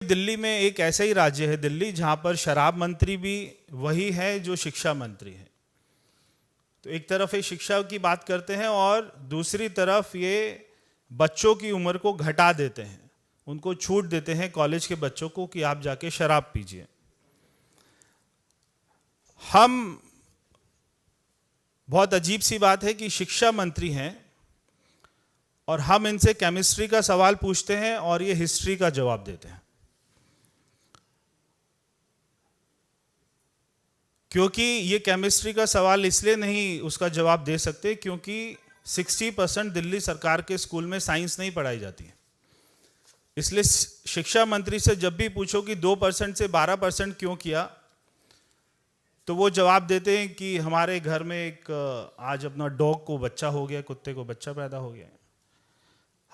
दिल्ली में एक ऐसा ही राज्य है दिल्ली, जहां पर शराब मंत्री भी वही है जो शिक्षा मंत्री है। तो एक तरफ ये शिक्षा की बात करते हैं और दूसरी तरफ ये बच्चों की उम्र को घटा देते हैं, उनको छूट देते हैं कॉलेज के बच्चों को कि आप जाके शराब पीजिए। हम, बहुत अजीब सी बात है कि शिक्षा मंत्री हैं और हम इनसे केमिस्ट्री का सवाल पूछते हैं और ये हिस्ट्री का जवाब देते हैं। क्योंकि ये केमिस्ट्री का सवाल इसलिए नहीं उसका जवाब दे सकते क्योंकि 60% दिल्ली सरकार के स्कूल में साइंस नहीं पढ़ाई जाती है। इसलिए शिक्षा मंत्री से जब भी पूछो कि 2% से 12% क्यों किया, तो वो जवाब देते हैं कि हमारे घर में एक आज अपना डॉग को बच्चा हो गया, कुत्ते को बच्चा पैदा हो गया।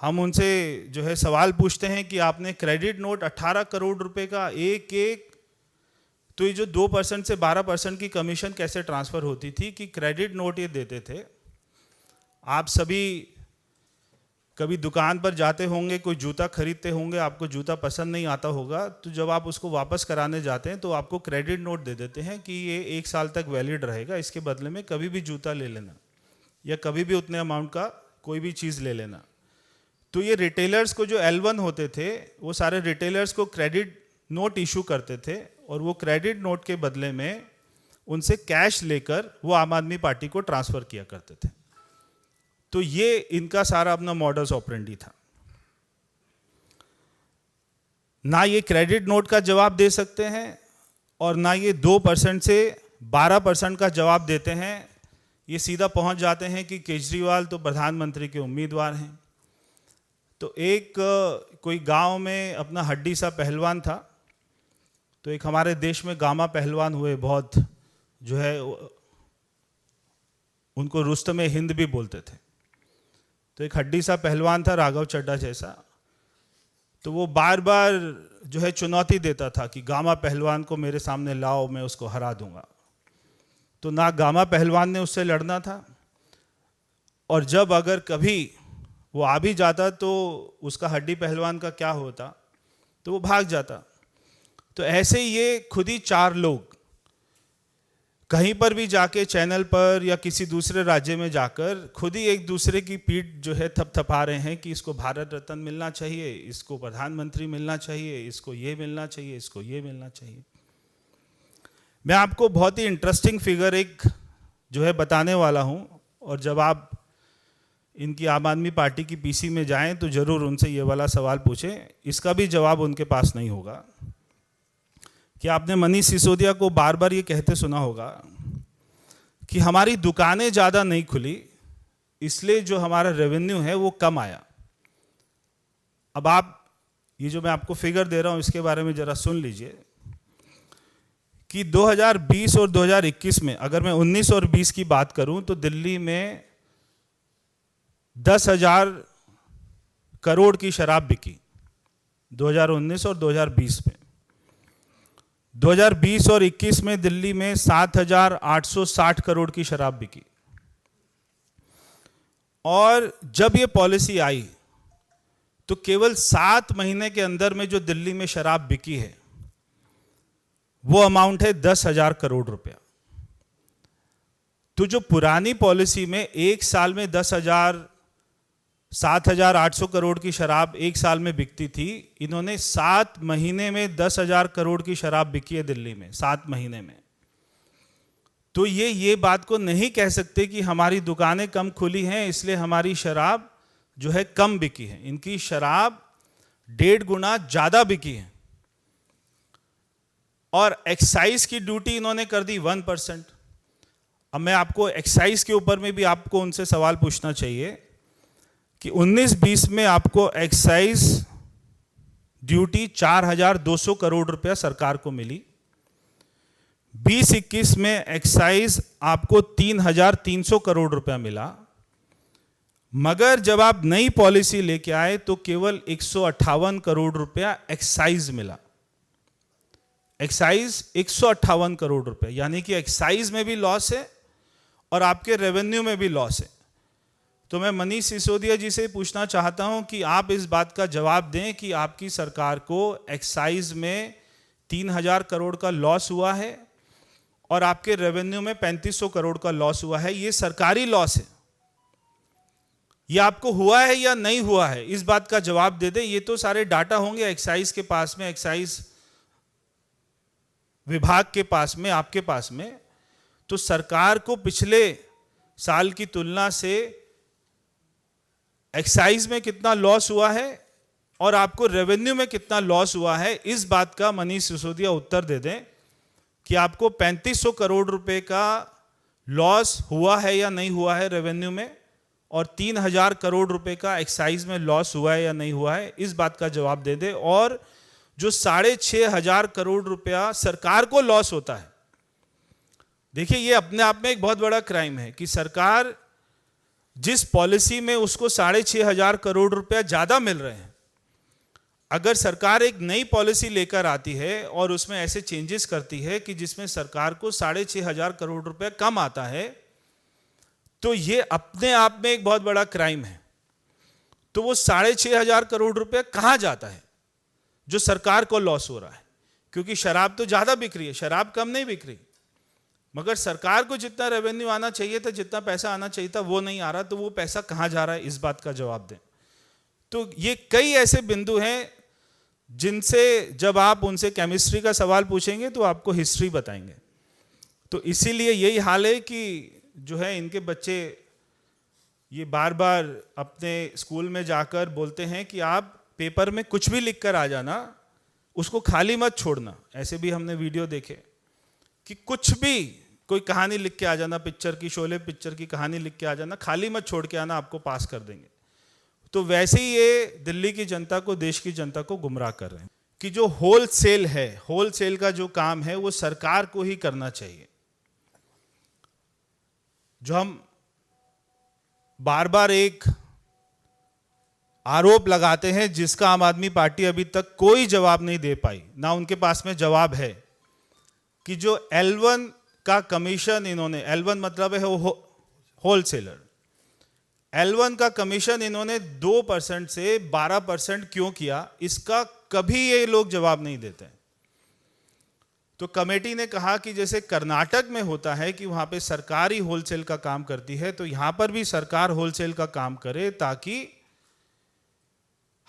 हम उनसे जो है सवाल पूछते हैं कि आपने क्रेडिट नोट 18 करोड़ रुपए का एक तो ये जो 2% से 12% की कमीशन कैसे ट्रांसफ़र होती थी कि क्रेडिट नोट ये देते थे। आप सभी कभी दुकान पर जाते होंगे, कोई जूता खरीदते होंगे, आपको जूता पसंद नहीं आता होगा, तो जब आप उसको वापस कराने जाते हैं तो आपको क्रेडिट नोट दे देते हैं कि ये 1 साल तक वैलिड रहेगा, इसके बदले में कभी भी जूता ले लेना या कभी भी उतने अमाउंट का कोई भी चीज़ ले लेना। तो ये रिटेलर्स को जो L1 होते थे, वो सारे रिटेलर्स को क्रेडिट नोट इशू करते थे और वो क्रेडिट नोट के बदले में उनसे कैश लेकर वो आम आदमी पार्टी को ट्रांसफ़र किया करते थे। तो ये इनका सारा अपना मॉडस ऑपरेंडी था। ना ये क्रेडिट नोट का जवाब दे सकते हैं और ना ये 2% से 12% का जवाब देते हैं। ये सीधा पहुंच जाते हैं कि केजरीवाल तो प्रधानमंत्री के उम्मीदवार हैं। तो एक कोई गांव में अपना हड्डी सा पहलवान था। तो एक हमारे देश में गामा पहलवान हुए, बहुत जो है उनको रुस्तमे हिंद भी बोलते थे। तो एक हड्डी सा पहलवान था राघव चड्ढा जैसा। तो वो बार बार जो है चुनौती देता था कि गामा पहलवान को मेरे सामने लाओ, मैं उसको हरा दूंगा। तो ना गामा पहलवान ने उससे लड़ना था और जब अगर कभी वो आ भी जाता तो उसका हड्डी पहलवान का क्या होता, तो वो भाग जाता। तो ऐसे ये खुद ही 4 लोग कहीं पर भी जाके चैनल पर या किसी दूसरे राज्य में जाकर खुद ही एक दूसरे की पीठ जो है थपथपा रहे हैं कि इसको भारत रत्न मिलना चाहिए, इसको प्रधानमंत्री मिलना चाहिए, इसको ये मिलना चाहिए, इसको ये मिलना चाहिए। मैं आपको बहुत ही इंटरेस्टिंग फिगर एक जो है बताने वाला हूँ और जब आप इनकी आम आदमी पार्टी की पीसी में जाएं तो ज़रूर उनसे ये वाला सवाल पूछें, इसका भी जवाब उनके पास नहीं होगा। कि आपने मनीष सिसोदिया को बार बार ये कहते सुना होगा कि हमारी दुकानें ज़्यादा नहीं खुली, इसलिए जो हमारा रेवेन्यू है वो कम आया। अब आप ये जो मैं आपको फिगर दे रहा हूँ इसके बारे में ज़रा सुन लीजिए कि 2020 और 2021 में, अगर मैं 19 और 20 की बात करूँ तो दिल्ली में 10,000 करोड़ की शराब बिकी 2019 और 2020 में। 2020 और 21 में दिल्ली में 7,860 करोड़ की शराब बिकी। और जब ये पॉलिसी आई तो केवल 7 महीने के अंदर में जो दिल्ली में शराब बिकी है वो अमाउंट है 10,000 करोड़ रुपया। तो जो पुरानी पॉलिसी में एक साल में 7,800 करोड़ की शराब एक साल में बिकती थी, इन्होंने 7 महीने में 10,000 करोड़ की शराब बिकी है दिल्ली में 7 महीने में। तो ये बात को नहीं कह सकते कि हमारी दुकानें कम खुली हैं इसलिए हमारी शराब जो है कम बिकी है। इनकी शराब 1.5 गुना ज़्यादा बिकी है। और एक्साइज की ड्यूटी इन्होंने कर दी 1%। अब मैं आपको एक्साइज के ऊपर में भी आपको उनसे सवाल पूछना चाहिए कि 19-20 में आपको एक्साइज ड्यूटी 4,200 करोड़ रुपया सरकार को मिली। 20-21 में एक्साइज आपको 3,300 करोड़ रुपया मिला। मगर जब आप नई पॉलिसी लेके आए तो केवल 158 करोड़ रुपया एक्साइज मिला। एक्साइज 158 करोड़ रुपए, यानी कि एक्साइज में भी लॉस है और आपके रेवेन्यू में भी लॉस है। तो मैं मनीष सिसोदिया जी से पूछना चाहता हूं कि आप इस बात का जवाब दें कि आपकी सरकार को एक्साइज में 3,000 करोड़ का लॉस हुआ है और आपके रेवेन्यू में 3,500 करोड़ का लॉस हुआ है। ये सरकारी लॉस है, ये आपको हुआ है या नहीं हुआ है, इस बात का जवाब दे दें। ये तो सारे डाटा होंगे एक्साइज के पास में, एक्साइज विभाग के पास में, आपके पास में। तो सरकार को पिछले साल की तुलना से एक्साइज में कितना लॉस हुआ है और आपको रेवेन्यू में कितना लॉस हुआ है, इस बात का मनीष सिसोदिया उत्तर दे दें कि आपको 3,500 करोड़ रुपए का लॉस हुआ है या नहीं हुआ है रेवेन्यू में, और 3,000 करोड़ रुपए का एक्साइज में लॉस हुआ है या नहीं हुआ है, इस बात का जवाब दे दे। और जो 6,500 करोड़ रुपया सरकार को लॉस होता है, देखिए ये अपने आप में एक बहुत बड़ा क्राइम है कि सरकार जिस पॉलिसी में उसको 6,500 करोड़ रुपया ज्यादा मिल रहे हैं, अगर सरकार एक नई पॉलिसी लेकर आती है और उसमें ऐसे चेंजेस करती है कि जिसमें सरकार को 6,500 करोड़ रुपया कम आता है, तो ये अपने आप में एक बहुत बड़ा क्राइम है। तो वो 6,500 करोड़ रुपया कहां जाता है जो सरकार को लॉस हो रहा है? क्योंकि शराब तो ज्यादा बिक रही है, शराब कम नहीं बिक रही, मगर सरकार को जितना रेवेन्यू आना चाहिए था, जितना पैसा आना चाहिए था, वो नहीं आ रहा। तो वो पैसा कहां जा रहा है, इस बात का जवाब दें। तो ये कई ऐसे बिंदु हैं जिनसे जब आप उनसे केमिस्ट्री का सवाल पूछेंगे तो आपको हिस्ट्री बताएंगे। तो इसीलिए यही हाल है कि जो है इनके बच्चे ये बार बार अपने स्कूल में जाकर बोलते हैं कि आप पेपर में कुछ भी लिख कर आ जाना, उसको खाली मत छोड़ना। ऐसे भी हमने वीडियो देखे कि कुछ भी कोई कहानी लिख के आ जाना, पिक्चर की, शोले पिक्चर की कहानी लिख के आ जाना, खाली मत छोड़ के आना, आपको पास कर देंगे। तो वैसे ही ये दिल्ली की जनता को, देश की जनता को गुमराह कर रहे हैं कि जो होलसेल है, होलसेल का जो काम है वो सरकार को ही करना चाहिए। जो हम बार बार एक आरोप लगाते हैं जिसका आम आदमी पार्टी अभी तक कोई जवाब नहीं दे पाई, ना उनके पास में जवाब है, कि जो L1 का कमीशन इन्होंने, L1 मतलब है होलसेलर, L1 का कमीशन इन्होंने 2% से 12% क्यों किया, इसका कभी ये लोग जवाब नहीं देते। तो कमेटी ने कहा कि जैसे कर्नाटक में होता है कि वहां पे सरकार ही होलसेल का काम करती है, तो यहां पर भी सरकार होलसेल का काम करे ताकि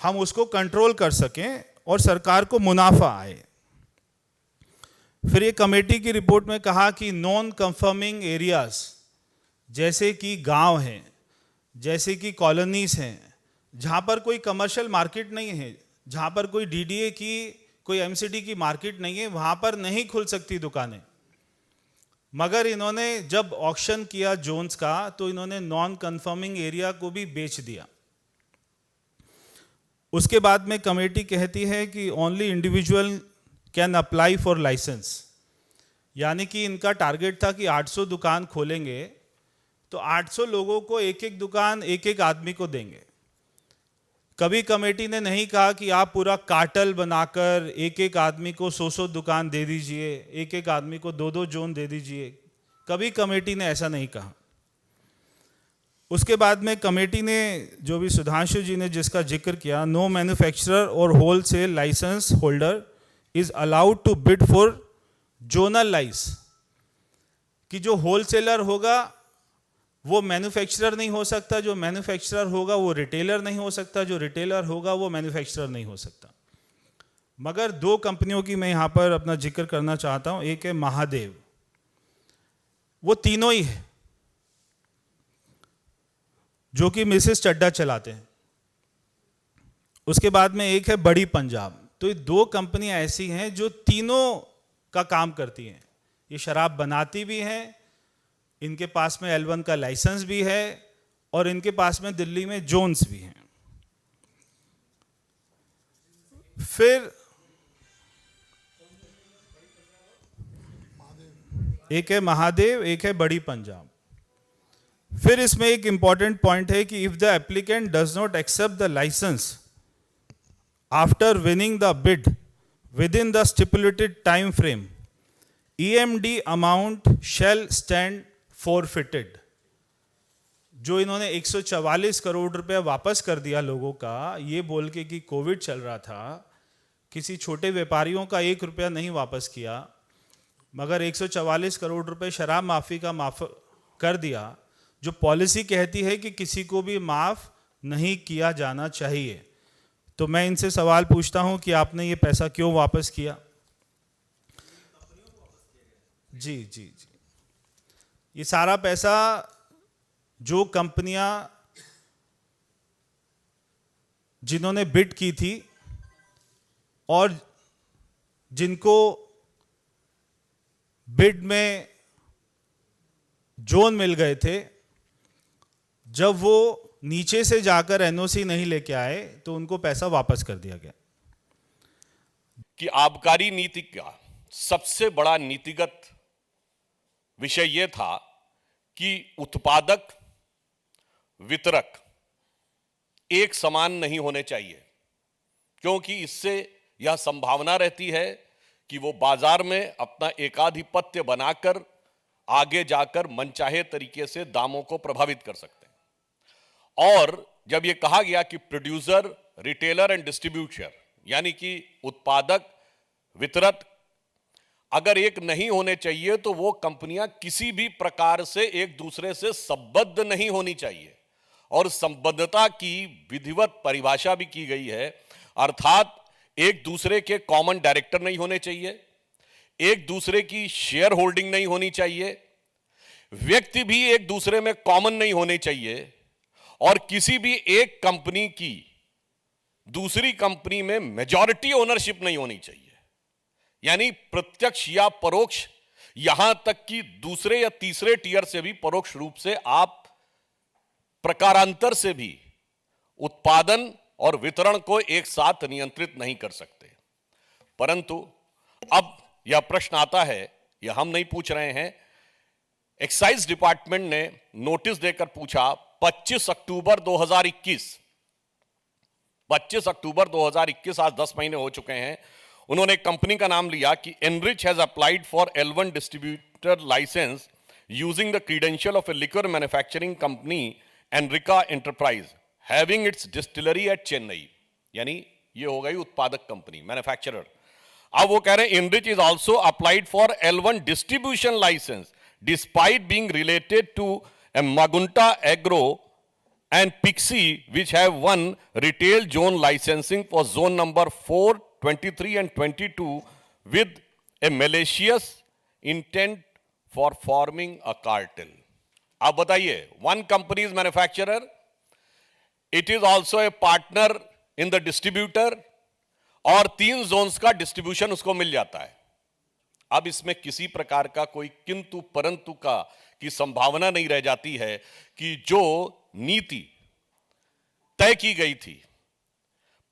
हम उसको कंट्रोल कर सकें और सरकार को मुनाफा आए। फिर ये कमेटी की रिपोर्ट में कहा कि नॉन कंफर्मिंग एरियाज जैसे कि गांव हैं, जैसे कि कॉलोनीज हैं, जहां पर कोई कमर्शियल मार्केट नहीं है, जहां पर कोई डीडीए की, कोई एमसीडी की मार्केट नहीं है, वहां पर नहीं खुल सकती दुकानें। मगर इन्होंने जब ऑक्शन किया जोन्स का, तो इन्होंने नॉन कंफर्मिंग एरिया को भी बेच दिया। उसके बाद में कमेटी कहती है कि only individual can apply for licence, यानी कि इनका टारगेट था कि 800 दुकान खोलेंगे, तो 800 लोगों को एक एक दुकान एक एक आदमी को देंगे। कभी कमेटी ने नहीं कहा कि आप पूरा कार्टेल बनाकर एक एक आदमी को 100 दुकान दे दीजिए, एक एक आदमी को 2 जोन दे दीजिए, कभी कमेटी ने ऐसा नहीं कहा। उसके बाद में कमेटी ने, जो भी सुधांशु जी ने जिसका जिक्र किया, नो मैन्युफैक्चरर और wholesale licence holder is allowed to bid for zonal lice, कि जो होलसेलर होगा वो मैन्युफैक्चरर नहीं हो सकता, जो मैन्युफैक्चरर होगा वो रिटेलर नहीं हो सकता, जो रिटेलर होगा वो मैन्युफैक्चरर नहीं हो सकता। मगर 2 कंपनियों की मैं यहाँ पर अपना जिक्र करना चाहता हूँ। एक है महादेव, वो तीनों ही है जो कि मिसेस चड्डा चलाते हैं। उसके बाद में एक है बड़ी पंजाब। तो ये 2 कंपनियां ऐसी हैं जो तीनों का काम करती हैं। ये शराब बनाती भी हैं, इनके पास में L1 का लाइसेंस भी है, और इनके पास में दिल्ली में जोन्स भी हैं। फिर एक है महादेव, एक है बड़ी पंजाब। फिर इसमें एक इंपॉर्टेंट पॉइंट है कि if the applicant does not accept the licence after winning the bid within the stipulated time frame, EMD amount shall stand forfeited. जो इन्होंने 144 करोड़ रुपए वापस कर दिया लोगों का, ये बोल के कि कोविड चल रहा था, किसी छोटे व्यापारियों का 1 रुपया नहीं वापस किया, मगर 144 करोड़ रुपए शराब माफ़ी का माफ़ कर दिया, जो पॉलिसी कहती है कि किसी को भी माफ़ नहीं किया जाना चाहिए। तो मैं इनसे सवाल पूछता हूं कि आपने ये पैसा क्यों वापस किया? जी जी जी, ये सारा पैसा जो कंपनियां जिन्होंने बिड की थी और जिनको बिड में जोन मिल गए थे, जब वो नीचे से जाकर एनओसी नहीं लेके आए तो उनको पैसा वापस कर दिया गया। कि आबकारी नीति का सबसे बड़ा नीतिगत विषय यह था कि उत्पादक वितरक एक समान नहीं होने चाहिए, क्योंकि इससे यह संभावना रहती है कि वो बाजार में अपना एकाधिपत्य बनाकर आगे जाकर मनचाहे तरीके से दामों को प्रभावित कर सकते हैं। और जब ये कहा गया कि प्रोड्यूसर, रिटेलर एंड डिस्ट्रीब्यूटर, यानी कि उत्पादक, वितरक अगर एक नहीं होने चाहिए तो वो कंपनियां किसी भी प्रकार से एक दूसरे से संबद्ध नहीं होनी चाहिए। और संबद्धता की विधिवत परिभाषा भी की गई है, अर्थात एक दूसरे के कॉमन डायरेक्टर नहीं होने चाहिए, एक दूसरे की शेयर होल्डिंग नहीं होनी चाहिए, व्यक्ति भी एक दूसरे में कॉमन नहीं होने चाहिए, और किसी भी एक कंपनी की दूसरी कंपनी में मेजॉरिटी ओनरशिप नहीं होनी चाहिए। यानी प्रत्यक्ष या परोक्ष, यहां तक कि दूसरे या तीसरे टियर से भी परोक्ष रूप से आप प्रकारांतर से भी उत्पादन और वितरण को एक साथ नियंत्रित नहीं कर सकते। परंतु अब यह प्रश्न आता है, यह हम नहीं पूछ रहे हैं, एक्साइज डिपार्टमेंट ने नोटिस देकर पूछा 25 अक्टूबर 2021, आज 10 महीने हो चुके हैं। उन्होंने एक कंपनी का नाम लिया कि Enrich has applied for L1 distributor licence using the credential of a liquor manufacturing company Enrica enterprise having its distillery at Chennai. यानी ये हो गई उत्पादक कंपनी, मैन्युफैक्चरर। अब वो कह रहे हैं Enrich is also applied for L1 distribution licence despite being related to Magunta Agro and Pixie, which have won retail zone licensing for zone number 4, 23 and 22 with a malicious intent for forming a cartel. आप बताइए, one company is manufacturer, it is also a partner in the distributor, और 3 zones का distribution उसको मिल जाता है। अब इसमें किसी प्रकार का कोई किंतु परंतु का की संभावना नहीं रह जाती है कि जो नीति तय की गई थी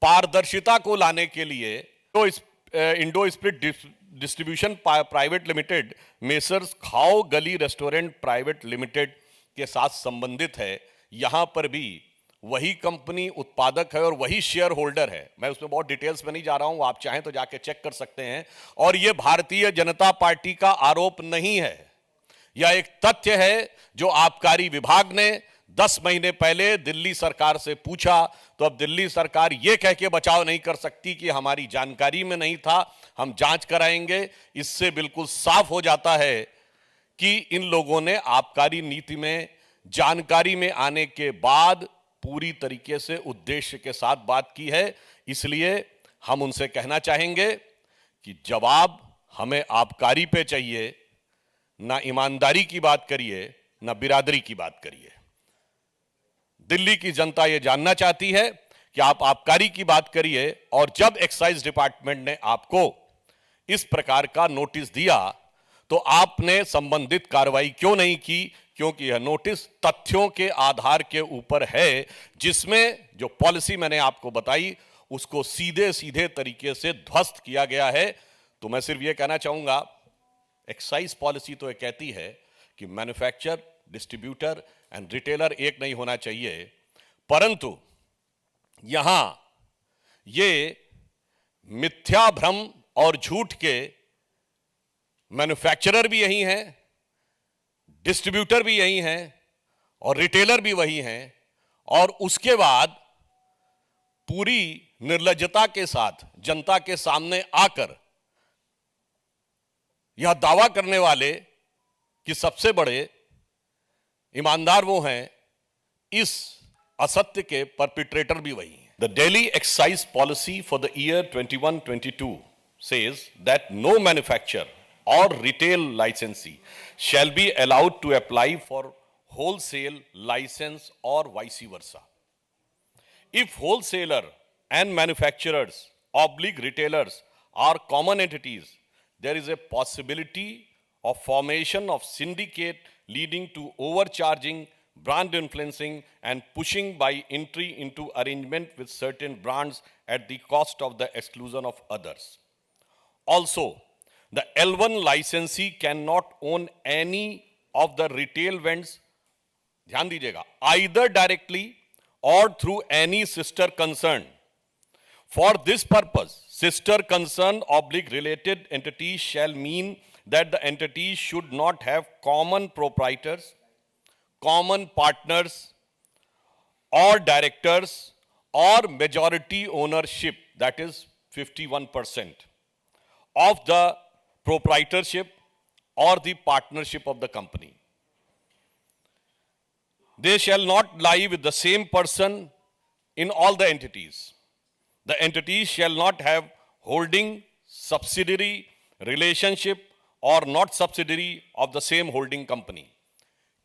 पारदर्शिता को लाने के लिए, तो Indo spirit distribution private limited messrs खाओ गली रेस्टोरेंट प्राइवेट लिमिटेड के साथ संबंधित है। यहां पर भी वही कंपनी उत्पादक है और वही शेयर होल्डर है। मैं उसमें बहुत डिटेल्स में नहीं जा रहा हूं, आप चाहें तो जाके चेक कर सकते हैं। और यह भारतीय जनता पार्टी का आरोप नहीं है, यह एक तथ्य है जो आबकारी विभाग ने 10 महीने पहले दिल्ली सरकार से पूछा। तो अब दिल्ली सरकार यह कह के बचाव नहीं कर सकती कि हमारी जानकारी में नहीं था, हम जांच कराएंगे। इससे बिल्कुल साफ हो जाता है कि इन लोगों ने आबकारी नीति में जानकारी में आने के बाद पूरी तरीके से उद्देश्य के साथ बात की है। इसलिए हम उनसे कहना चाहेंगे कि जवाब हमें आबकारी पे चाहिए, ना ईमानदारी की बात करिए, ना बिरादरी की बात करिए। दिल्ली की जनता यह जानना चाहती है कि आप आबकारी की बात करिए, और जब एक्साइज डिपार्टमेंट ने आपको इस प्रकार का नोटिस दिया तो आपने संबंधित कार्रवाई क्यों नहीं की? क्योंकि यह नोटिस तथ्यों के आधार के ऊपर है, जिसमें जो पॉलिसी मैंने आपको बताई उसको सीधे सीधे तरीके से ध्वस्त किया गया है। तो मैं सिर्फ यह कहना चाहूंगा, एक्साइज पॉलिसी तो यह कहती है कि मैन्युफैक्चरर, डिस्ट्रीब्यूटर एंड रिटेलर एक नहीं होना चाहिए, परंतु यहां ये मिथ्या भ्रम और झूठ के मैन्युफैक्चरर भी यही हैं, डिस्ट्रीब्यूटर भी यही हैं, और रिटेलर भी वही हैं, और उसके बाद पूरी निर्लज्जता के साथ जनता के सामने आकर यह दावा करने वाले कि सबसे बड़े ईमानदार वो हैं, इस असत्य के परपिट्रेटर भी वही हैं। The daily excise policy for the year 21-22 says that no manufacturer or retail licensee shall be allowed to apply for wholesale license or vice versa. If wholesaler and manufacturers oblique retailers are common entities, there is a possibility of formation of syndicate leading to overcharging, brand influencing, and pushing by entry into arrangement with certain brands at the cost of the exclusion of others. Also, the L1 licensee cannot own any of the retail vends, ध्यान दीजिएगा, either directly or through any sister concern. For this purpose, sister concern oblique related entities shall mean that the entities should not have common proprietors, common partners, or directors, or majority ownership, that is 51%, of the proprietorship or the partnership of the company. They shall not lie with the same person in all the entities. The entities shall not have holding, subsidiary, relationship, or not subsidiary of the same holding company.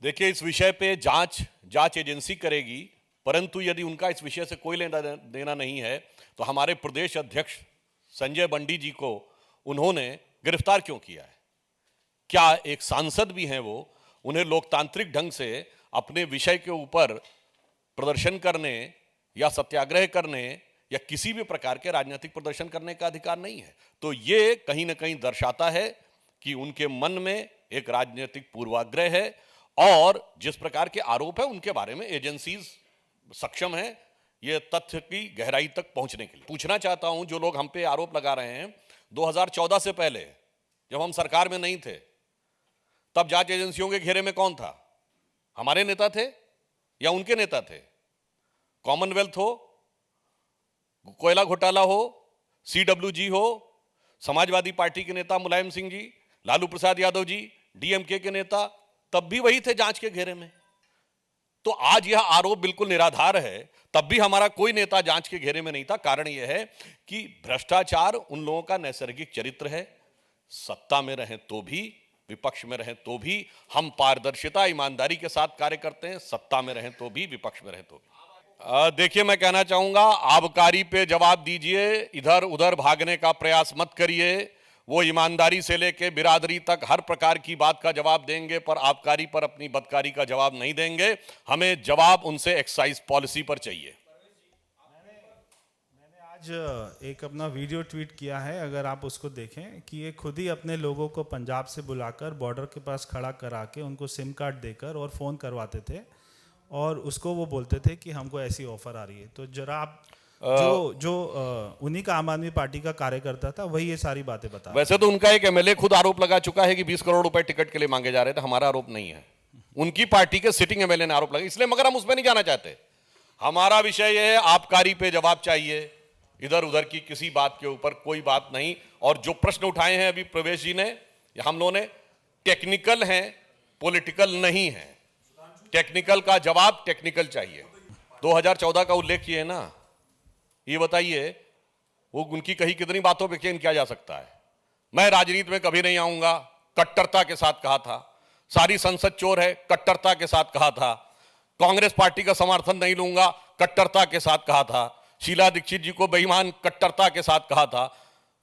देखिए, इस विषय पे जांच agency करेगी, परंतु यदि उनका इस विषय से कोई लेना देना नहीं है तो हमारे प्रदेश अध्यक्ष संजय बंडी जी को उन्होंने गिरफ्तार क्यों किया है? क्या एक सांसद भी हैं वो? उन्हें लोकतांत्रिक ढंग से अपने विषय के ऊपर प्रदर्शन करने या सत्याग्रह करने या किसी भी प्रकार के राजनीतिक प्रदर्शन करने का अधिकार नहीं है। तो ये कहीं ना कहीं दर्शाता है कि उनके मन में एक राजनीतिक पूर्वाग्रह है, और जिस प्रकार के आरोप है उनके बारे में एजेंसीज सक्षम है ये तथ्य की गहराई तक पहुंचने के लिए। पूछना चाहता हूं, जो लोग हम पे आरोप लगा रहे हैं, 2014 से पहले जब हम सरकार में नहीं थे, तब जांच एजेंसियों के घेरे में कौन था? हमारे नेता थे या उनके नेता थे? कॉमनवेल्थ हो, कोयला घोटाला हो, CWG हो, समाजवादी पार्टी के नेता मुलायम सिंह जी, लालू प्रसाद यादव जी, DMK के नेता, तब भी वही थे जांच के घेरे में। तो आज यह आरोप बिल्कुल निराधार है, तब भी हमारा कोई नेता जांच के घेरे में नहीं था। कारण यह है कि भ्रष्टाचार उन लोगों का नैसर्गिक चरित्र है। सत्ता में रहें तो भी, विपक्ष में रहें तो भी हम पारदर्शिता, ईमानदारी के साथ कार्य करते हैं। सत्ता में रहें तो भी, विपक्ष में रहें तो भी। देखिए, मैं कहना चाहूंगा, आबकारी पे जवाब दीजिए, इधर उधर भागने का प्रयास मत करिए। वो ईमानदारी से लेके बिरादरी तक हर प्रकार की बात का जवाब देंगे, पर आबकारी पर अपनी बदकारी का जवाब नहीं देंगे। हमें जवाब उनसे एक्साइज पॉलिसी पर चाहिए। मैंने आज एक अपना वीडियो ट्वीट किया है, अगर आप उसको देखें, कि ये खुद ही अपने लोगों को पंजाब से बुलाकर बॉर्डर के पास खड़ा करा के उनको सिम कार्ड देकर और फ़ोन करवाते थे, और उसको वो बोलते थे कि हमको ऐसी ऑफर आ रही है। तो जरा आप जो उन्हीं का आम आदमी पार्टी का कार्यकर्ता था, वही ये सारी बातें बता। वैसे तो उनका एक MLA खुद आरोप लगा चुका है कि 20 करोड़ रुपए टिकट के लिए मांगे जा रहे थे। हमारा आरोप नहीं है, उनकी पार्टी के सिटिंग MLA ने आरोप लगा, इसलिए, मगर हम उसमें नहीं जाना चाहते। हमारा विषय यह है, आबकारी पे जवाब चाहिए, इधर उधर की किसी बात के ऊपर कोई बात नहीं। और जो प्रश्न उठाए हैं अभी प्रवेश जी ने, हम लोगों ने, टेक्निकल हैं, पॉलिटिकल नहीं है। टेक्निकल का जवाब टेक्निकल चाहिए। 2014 का उल्लेख किए ना, ये बताइए वो उनकी कही कितनी बातों पे यकीन किया जा सकता है? मैं राजनीति में कभी नहीं आऊंगा, कट्टरता के साथ कहा था। सारी संसद चोर है, कट्टरता के साथ कहा था। कांग्रेस पार्टी का समर्थन नहीं लूंगा, कट्टरता के साथ कहा था। शीला दीक्षित जी को बेईमान, कट्टरता के साथ कहा था।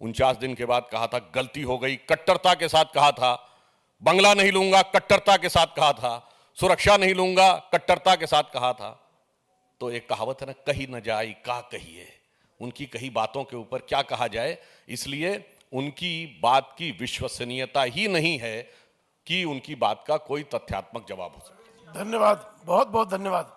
49 दिन के बाद कहा था गलती हो गई, कट्टरता के साथ कहा था। बंगला नहीं लूंगा, कट्टरता के साथ कहा था। सुरक्षा नहीं लूंगा, कट्टरता के साथ कहा था। तो एक कहावत है ना, कही न जाए का कहिए। उनकी कही बातों के ऊपर क्या कहा जाए, इसलिए उनकी बात की विश्वसनीयता ही नहीं है कि उनकी बात का कोई तथ्यात्मक जवाब हो सके। धन्यवाद, बहुत बहुत धन्यवाद।